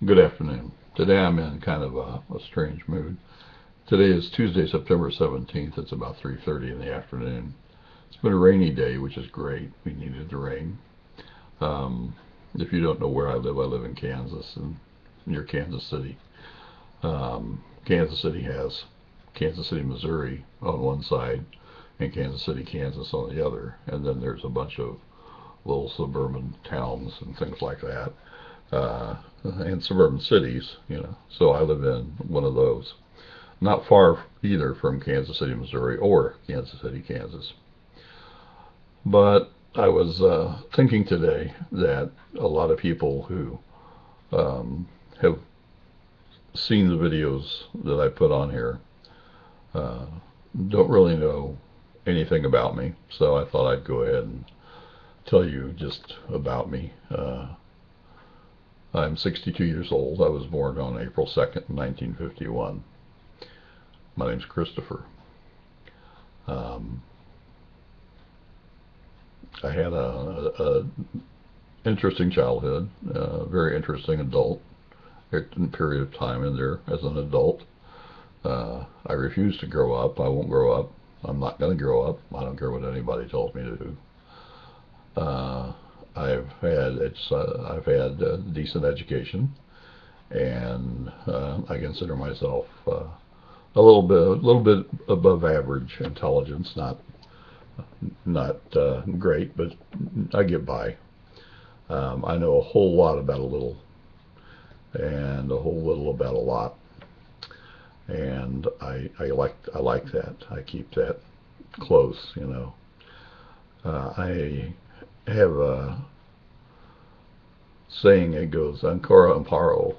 Good afternoon. Today I'm in kind of a strange mood. Today is Tuesday, September 17th. It's about 3:30 in the afternoon. It's been a rainy day, which is great. We needed the rain. If you don't know where I live in Kansas, and near Kansas City. Kansas City has Kansas City, Missouri on one side and Kansas City, Kansas on the other. And then there's a bunch of little suburban towns and things like that. And suburban cities. So I live in one of those. Not far either from Kansas City, Missouri or Kansas City, Kansas. But I was thinking today that a lot of people who have seen the videos that I put on here uh, don't really know anything about me. So I thought I'd go ahead and tell you just about me. I'm 62 years old. I was born on April 2nd, 1951. My name's Christopher. Um, I had a interesting childhood, a very interesting adult period of time in there as an adult. I refuse to grow up. I won't grow up. I'm not going to grow up. I don't care what anybody tells me to do. Uh, I've had a decent education, and I consider myself a little bit above average intelligence. Not great, but I get by. I know a whole lot about a little, and a whole little about a lot, and I like that. I keep that close. I have a saying. It goes ancora imparo,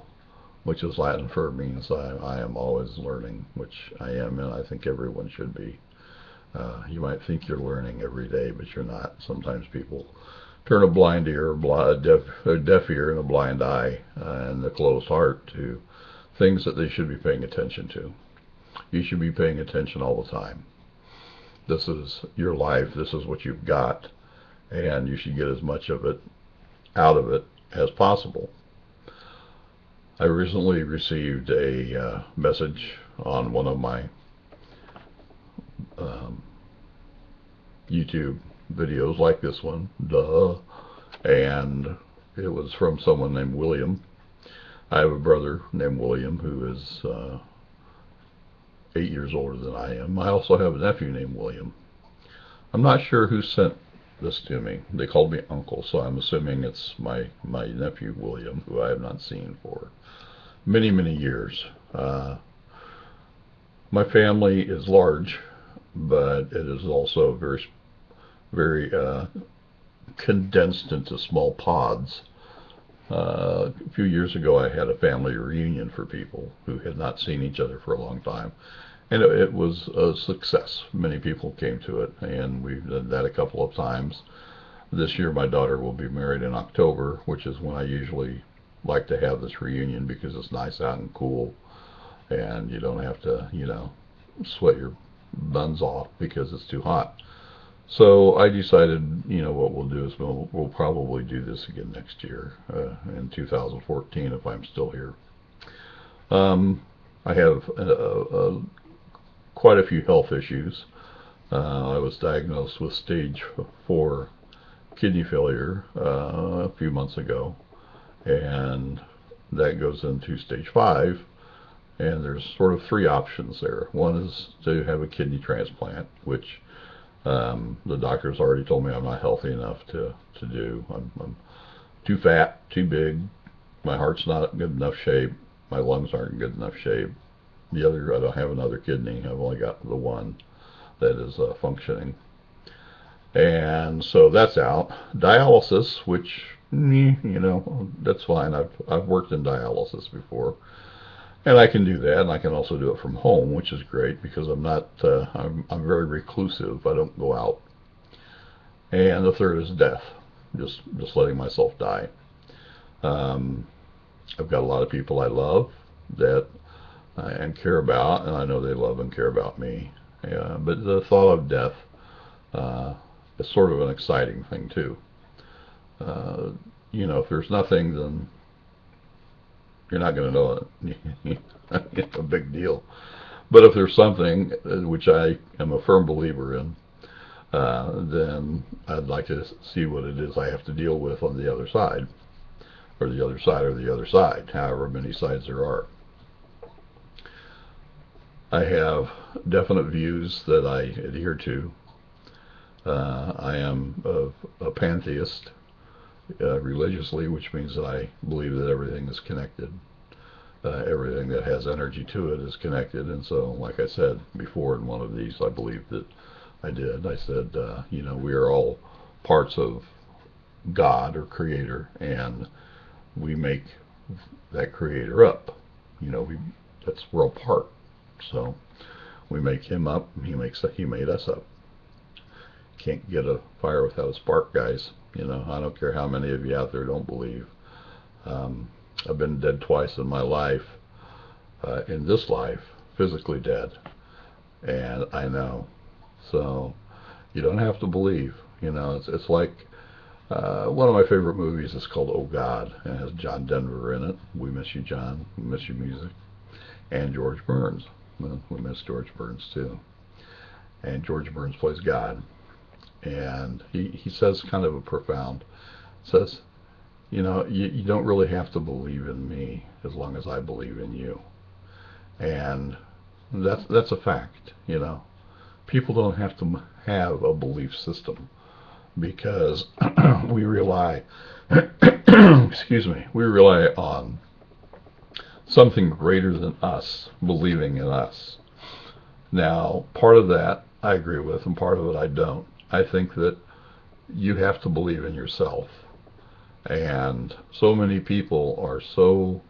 which is Latin for means I am always learning, which I am, and I think everyone should be. You might think you're learning every day, but you're not. Sometimes people turn a blind ear, a deaf ear, and a blind eye, and a closed heart to things that they should be paying attention to. You should be paying attention all the time. This is your life. This is what you've got, and you should get as much of it out of it as possible. I recently received a message on one of my um, YouTube videos like this one, duh, and it was from someone named William. I have a brother named William who is 8 years older than I am. I also have a nephew named William. I'm not sure who sent this to me. They called me uncle, so I'm assuming it's my nephew William, who I have not seen for many, many years. My family is large, but it is also very, very condensed into small pods. A few years ago, I had a family reunion for people who had not seen each other for a long time, and it was a success. Many people came to it, and we've done that a couple of times. This year, my daughter will be married in October, which is when I usually like to have this reunion because it's nice out and cool, and you don't have to sweat your buns off because it's too hot. So I decided, what we'll do is we'll probably do this again next year, in 2014, if I'm still here. I have quite a few health issues. I was diagnosed with stage 4 kidney failure a few months ago, and that goes into stage 5. And there's sort of 3 options there. One is to have a kidney transplant, which the doctors already told me I'm not healthy enough to do. I'm too fat, too big. My heart's not in good enough shape. My lungs aren't in good enough shape. I don't have another kidney. I've only got the one that is functioning. And so that's out. Dialysis, which, that's fine. I've worked in dialysis before. And I can do that, and I can also do it from home, which is great because I'm very reclusive. I don't go out. And the third is death, just letting myself die. Um, I've got a lot of people I love that and care about, and I know they love and care about me. But the thought of death uh, is sort of an exciting thing too. If there's nothing, then You're not going to know it. It's a big deal. But if there's something which I am a firm believer in, then I'd like to see what it is I have to deal with on the other side, or the other side, or the other side, however many sides there are. I have definite views that I adhere to. I am a pantheist religiously, which means that I believe that everything is connected. Everything that has energy to it is connected. And so, like I said before in one of these, I believe that I did. I said, we are all parts of God or Creator, and we make that Creator up. We're all part. So we make Him up, and He made us up. Can't get a fire without a spark, guys. I don't care how many of you out there don't believe. I've been dead twice in my life. In this life, physically dead, and I know. So you don't have to believe. It's like one of my favorite movies is called Oh God, and it has John Denver in it. We miss you, John. We miss your music. And George Burns. Well, we miss George Burns too. And George Burns plays God. And he says kind of a profound, says, you don't really have to believe in me as long as I believe in you. And that's a fact. People don't have to have a belief system, because we rely we rely on something greater than us believing in us. Now, part of that I agree with, and part of it I don't. I think that you have to believe in yourself. And so many people are so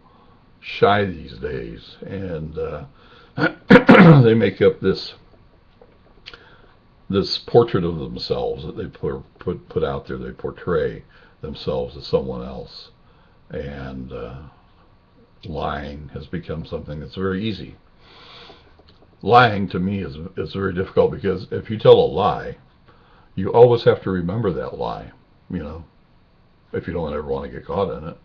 shy these days, and they make up this portrait of themselves that they put out there. They portray themselves as someone else, and lying has become something that's very easy. Lying to me is very difficult, because if you tell a lie, you always have to remember that lie. If you don't ever want to get caught in it.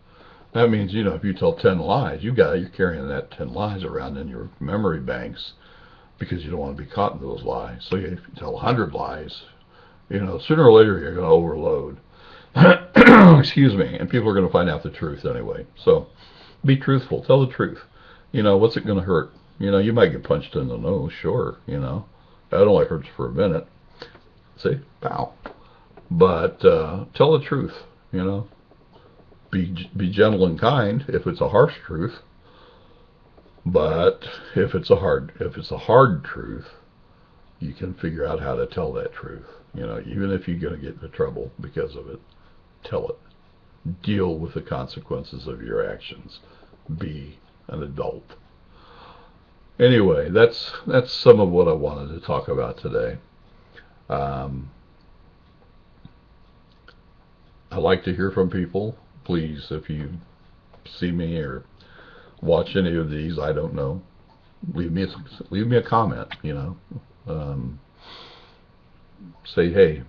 That means, if you tell 10 lies, you're carrying that 10 lies around in your memory banks, because you don't want to be caught in those lies. So if you tell 100 lies, sooner or later you're going to overload. Excuse me. And people are going to find out the truth anyway. So be truthful. Tell the truth. What's it going to hurt? You might get punched in the nose, sure. That only hurts for a minute. See? Pow. But tell the truth. Be gentle and kind if it's a harsh truth. But if it's a hard truth, you can figure out how to tell that truth. Even if you're going to get into trouble because of it, tell it. Deal with the consequences of your actions. Be an adult. Anyway, that's some of what I wanted to talk about today. I like to hear from people. Please, if you see me or watch any of these, I don't know, leave me a comment. Say, hey,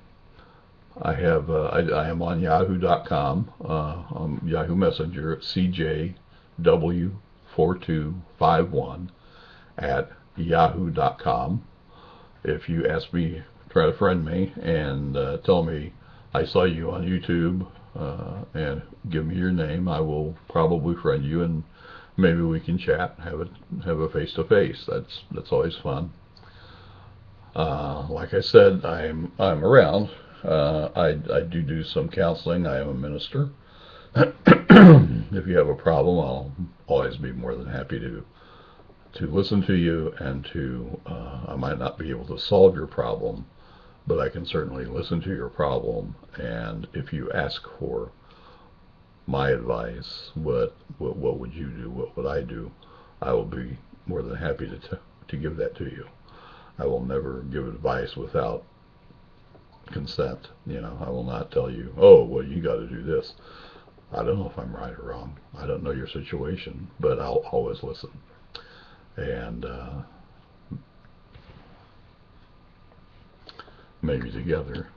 I am on yahoo.com, on Yahoo Messenger at CJW4251 at yahoo.com. If you ask me, try to friend me and tell me I saw you on YouTube, and give me your name, I will probably friend you, and maybe we can chat, have a face-to-face. That's always fun. Like I said, I'm around. I do some counseling. I am a minister. If you have a problem, I'll always be more than happy to listen to you, and I might not be able to solve your problem, but I can certainly listen to your problem. And if you ask for my advice, what would you do? What would I do? I will be more than happy to give that to you. I will never give advice without consent. I will not tell you, oh, well, you got to do this. I don't know if I'm right or wrong. I don't know your situation, but I'll always listen. And maybe together